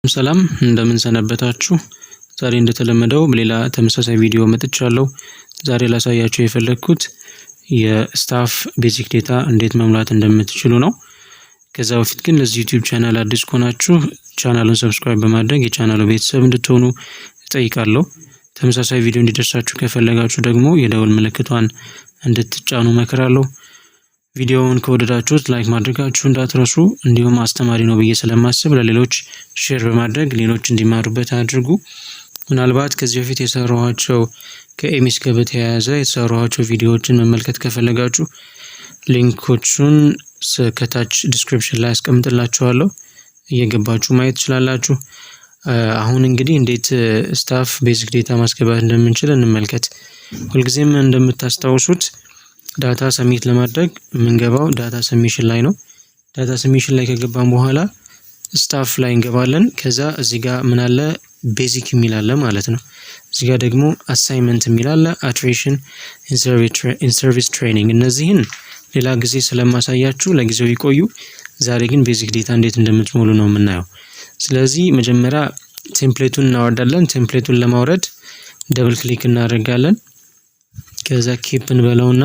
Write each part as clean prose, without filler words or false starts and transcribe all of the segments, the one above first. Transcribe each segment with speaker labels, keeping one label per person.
Speaker 1: ሰላም እንደምን ሰነበታችሁ። ዛሬ እንደተለመደው በሌላ ተመሳሳይ ቪዲዮ መጥቻለሁ። ዛሬ ላሳያችሁ የፈለኩት የስታፍ ቤዚክ ዴታ እንዴት መሙላት እንደምትችሉ ነው። ከዛ በፊት ግን ለዚህ ዩቲዩብ ቻናል አዲስ ከሆናችሁ ቻናሉን ሰብስክራይብ በማድረግ የቻናሉ ቤተሰብ እንድትሆኑ እጠይቃለሁ። ተመሳሳይ ቪዲዮ እንዲደርሳችሁ ከፈለጋችሁ ደግሞ የደውል ምልክቷን እንድትጫኑ እመክራለሁ። ቪዲዮውን ከወደዳችሁት ላይክ ማድረጋችሁ እንዳትረሱ። እንዲሁም አስተማሪ ነው ብዬ ስለማስብ ለሌሎች ሼር በማድረግ ሌሎች እንዲማሩበት አድርጉ። ምናልባት ከዚህ በፊት የሰራኋቸው ከኤሚስ ጋር በተያያዘ የሰራኋቸው ቪዲዮዎችን መመልከት ከፈለጋችሁ ሊንኮቹን ከታች ዲስክሪፕሽን ላይ አስቀምጥላችኋለሁ፣ እየገባችሁ ማየት ትችላላችሁ። አሁን እንግዲህ እንዴት ስታፍ ቤዚክ ዴታ ማስገባት እንደምንችል እንመልከት። ሁልጊዜም እንደምታስታውሱት ዳታ ሰሚት ለማድረግ የምንገባው ዳታ ሰሚሽን ላይ ነው። ዳታ ሰሚሽን ላይ ከገባን በኋላ ስታፍ ላይ እንገባለን። ከዛ እዚህ ጋር ምን አለ ቤዚክ የሚል አለ ማለት ነው። እዚህ ጋር ደግሞ አሳይመንት የሚል አለ፣ አትሪሽን፣ ኢንሰርቪስ ትሬኒንግ። እነዚህን ሌላ ጊዜ ስለማሳያችሁ ለጊዜው ይቆዩ። ዛሬ ግን ቤዚክ ዴታ እንዴት እንደምትሞሉ ነው የምናየው። ስለዚህ መጀመሪያ ቴምፕሌቱን እናወርዳለን። ቴምፕሌቱን ለማውረድ ደብል ክሊክ እናደርጋለን። ከዛ ኪፕ እንበለውና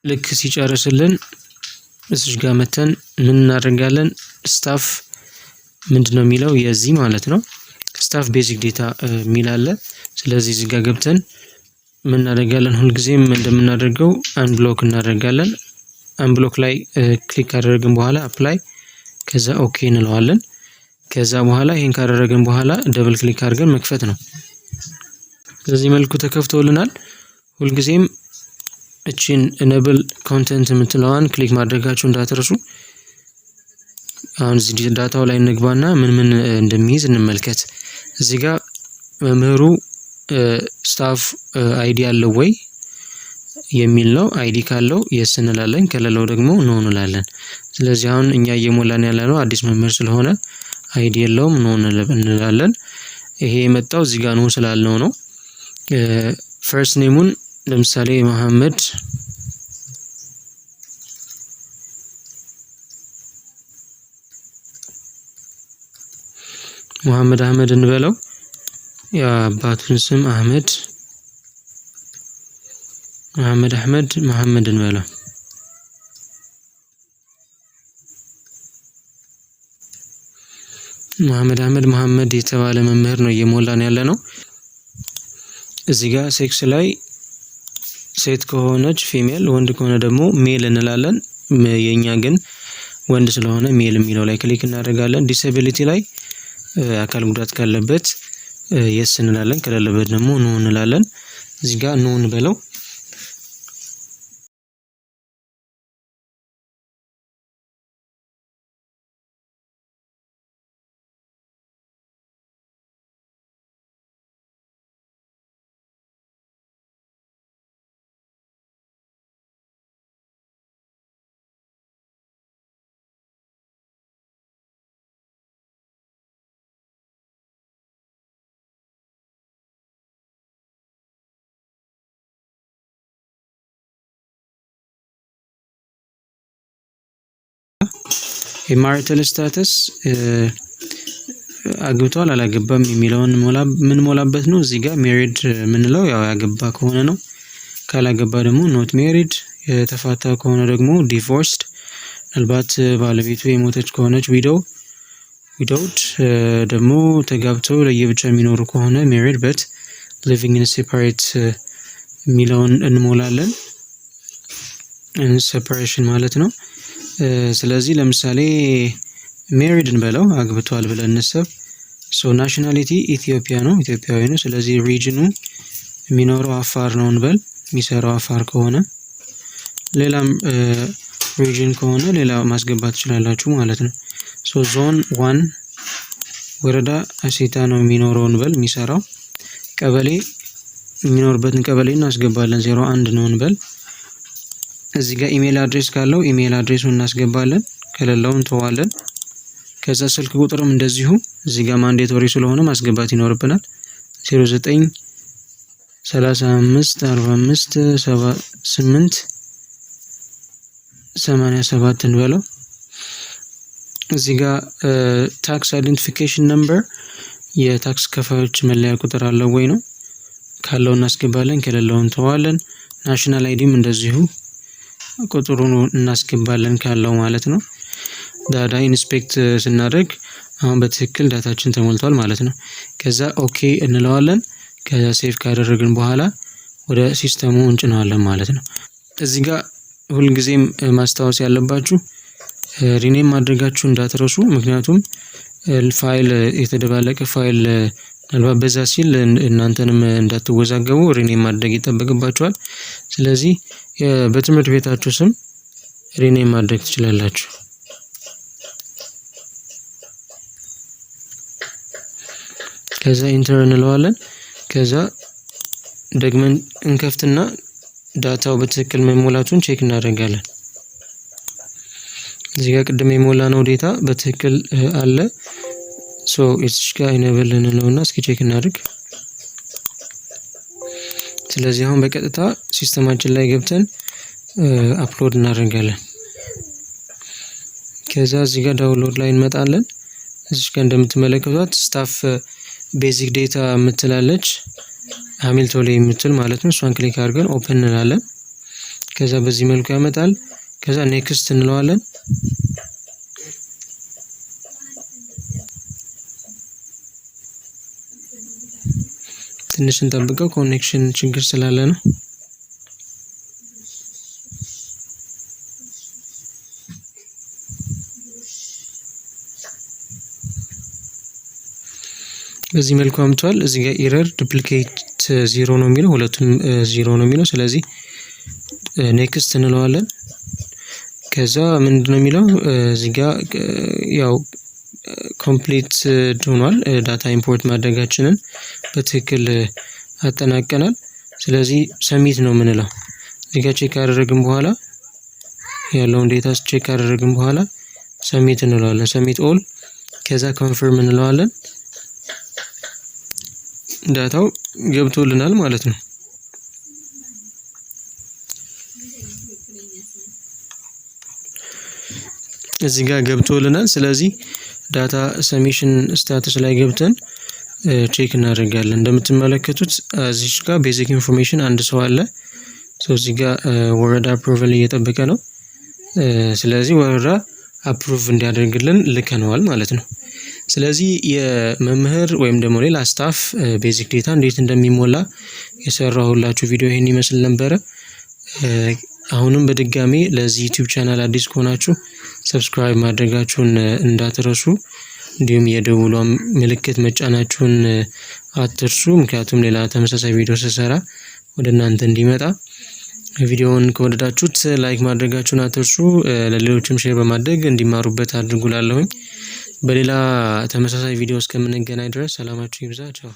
Speaker 1: ልክ ሲጨርስልን እዚህ ጋር መተን ምን እናደርጋለን? ስታፍ ምንድነው የሚለው የዚህ ማለት ነው ስታፍ ቤዚክ ዴታ የሚል አለ። ስለዚህ እዚህ ጋር ገብተን ምን እናደርጋለን? ሁልጊዜም እንደምናደርገው አንብሎክ እናደርጋለን። አንብሎክ ላይ ክሊክ ካደረግን በኋላ አፕላይ፣ ከዛ ኦኬ እንለዋለን። ከዛ በኋላ ይሄን ካደረግን በኋላ ደብል ክሊክ አድርገን መክፈት ነው። በዚህ መልኩ ተከፍቶልናል። ሁልጊዜም እቺን enable content የምትለዋን ክሊክ ማድረጋችሁ እንዳትረሱ። አሁን እዚህ ዳታው ላይ እንግባና ምን እንደሚይዝ እንመልከት። እዚህ ጋር መምህሩ ስታፍ አይዲ አለው ወይ የሚል ነው። አይዲ ካለው የስ እንላለን፣ ከሌለው ደግሞ ኖ እንላለን። ስለዚህ አሁን እኛ እየሞላን ያለነው አዲስ መምህር ስለሆነ አይዲ የለውም፣ ኖ እንላለን። ይሄ የመጣው እዚህ ጋር ነው ስላልነው ነው። ፈርስት ኔሙን ለምሳሌ መሐመድ አህመድ እንበለው። የአባቱን ስም አህመድ መሐመድ እንበለው። መሐመድ የተባለ መምህር ነው እየሞላን ያለ ነው። እዚህ ጋር ሴክስ ላይ ሴት ከሆነች ፊሜል፣ ወንድ ከሆነ ደግሞ ሜል እንላለን። የኛ ግን ወንድ ስለሆነ ሜል የሚለው ላይ ክሊክ እናደርጋለን። ዲሴቢሊቲ ላይ አካል ጉዳት ካለበት የስ እንላለን፣ ከሌለበት ደግሞ ኖ እንላለን። እዚህ ጋር ኖ እንበለው። የማሪታል ስታተስ አግብቷል አላገባም የሚለውን ምን ሞላበት ነው። እዚህ ጋር ሜሪድ ምንለው ያው ያገባ ከሆነ ነው። ካላገባ ደግሞ ኖት ሜሪድ፣ የተፋታ ከሆነ ደግሞ ዲቮርስድ፣ ምናልባት ባለቤቱ የሞተች ከሆነች ዊዶውድ፣ ደግሞ ተጋብተው ለየብቻ የሚኖሩ ከሆነ ሜሪድ በት ሊቪንግ ኢን ሴፓሬት የሚለውን እንሞላለን። ሴፓሬሽን ማለት ነው። ስለዚህ ለምሳሌ ሜሪድ እንበለው፣ አግብቷል ብለን እንሰብ። ናሽናሊቲ ኢትዮጵያ ነው፣ ኢትዮጵያዊ ነው። ስለዚህ ሪጅኑ የሚኖረው አፋር ነው እንበል፣ የሚሰራው አፋር ከሆነ። ሌላም ሪጅን ከሆነ ሌላ ማስገባት ትችላላችሁ ማለት ነው። ዞን 1 ወረዳ አሲታ ነው የሚኖረው እንበል፣ የሚሰራው። ቀበሌ የሚኖርበትን ቀበሌ እናስገባለን፣ 01 ነው እንበል። እዚህ ጋር ኢሜል አድሬስ ካለው ኢሜል አድሬሱን እናስገባለን፣ ከሌለው እንተዋለን። ከዛ ስልክ ቁጥርም እንደዚሁ እዚህ ጋር ማንዴቶሪ ስለሆነ ማስገባት ይኖርብናል። 09 35 45 78 87 እንበለው። እዚህ ጋር ታክስ አይደንቲፊኬሽን ነምበር የታክስ ከፋዮች መለያ ቁጥር አለው ወይ ነው። ካለው እናስገባለን፣ ከሌለው እንተዋለን። ናሽናል አይዲም እንደዚሁ ቁጥሩን እናስገባለን ካለው ማለት ነው። ዳታ ኢንስፔክት ስናደርግ አሁን በትክክል ዳታችን ተሞልቷል ማለት ነው። ከዛ ኦኬ እንለዋለን። ከዛ ሴቭ ካደረግን በኋላ ወደ ሲስተሙ እንጭነዋለን ማለት ነው። እዚህ ጋር ሁልጊዜም ማስታወስ ያለባችሁ ሪኔም ማድረጋችሁ እንዳትረሱ። ምክንያቱም ፋይል የተደባለቀ ፋይል ምናልባት በዛ ሲል እናንተንም እንዳትወዛገቡ ሪኔም ማድረግ ይጠበቅባችኋል። ስለዚህ በትምህርት ቤታችሁ ስም ሪኔም ማድረግ ትችላላችሁ። ከዛ ኢንተር እንለዋለን። ከዛ ደግመን እንከፍትና ዳታው በትክክል መሞላቱን ቼክ እናደርጋለን። እዚህ ጋር ቅድም የሞላነው ዴታ በትክክል አለ። እዚህ ጋር ኢኔብል እንለውና እስኪ ቼክ እናድርግ። ስለዚህ አሁን በቀጥታ ሲስተማችን ላይ ገብተን አፕሎድ እናደርጋለን። ከዛ እዚህ ጋር ዳውንሎድ ላይ እንመጣለን። እዚህ ጋር እንደምትመለከቷት ስታፍ ቤዚክ ዴታ የምትላለች ሃሚልቶን ላይ የምትል ማለት ነው። እሷን ክሊክ አድርገን ኦፕን እንላለን። ከዛ በዚህ መልኩ ያመጣል። ከዛ ኔክስት እንለዋለን። ትንሽ እንጠብቀው፣ ኮኔክሽን ችግር ስላለ ነው። በዚህ መልኩ አምጥቷል። እዚህ ጋር ኤረር ዱፕሊኬት 0 ነው የሚለው፣ ሁለቱም 0 ነው የሚለው። ስለዚህ ኔክስት እንለዋለን። ከዛ ምንድነው የሚለው እዚህ ጋር ያው ኮምፕሊት ሆኗል። ዳታ ኢምፖርት ማድረጋችንን በትክክል አጠናቀናል። ስለዚህ ሰሚት ነው የምንለው። እዚህ ጋር ቼክ ካደረግን በኋላ ያለውን ዴታ ቼክ ካደረግን በኋላ ሰሚት እንለዋለን። ሰሚት ኦል። ከዛ ኮንፈርም እንለዋለን። ዳታው ገብቶልናል ማለት ነው። እዚህ ጋር ገብቶልናል። ስለዚህ ዳታ ሰሚሽን ስታተስ ላይ ገብተን ቼክ እናደርጋለን። እንደምትመለከቱት እዚህ ጋር ቤዚክ ኢንፎርሜሽን አንድ ሰው አለ። እዚህ ጋር ወረዳ አፕሩቫል እየጠበቀ ነው። ስለዚህ ወረዳ አፕሩቭ እንዲያደርግልን ልከነዋል ማለት ነው። ስለዚህ የመምህር ወይም ደግሞ ሌላ ስታፍ ቤዚክ ዴታ እንዴት እንደሚሞላ የሰራሁላችሁ ቪዲዮ ይሄን ይመስል ነበረ። አሁንም በድጋሚ ለዚህ ዩቲዩብ ቻናል አዲስ ከሆናችሁ ሰብስክራይብ ማድረጋችሁን እንዳትረሱ፣ እንዲሁም የደውሏን ምልክት መጫናችሁን አትርሱ። ምክንያቱም ሌላ ተመሳሳይ ቪዲዮ ስሰራ ወደ እናንተ እንዲመጣ። ቪዲዮውን ከወደዳችሁት ላይክ ማድረጋችሁን አትርሱ። ለሌሎችም ሼር በማድረግ እንዲማሩበት አድርጉላለሁኝ። በሌላ ተመሳሳይ ቪዲዮ እስከምንገናኝ ድረስ ሰላማችሁ ይብዛ። ቻው።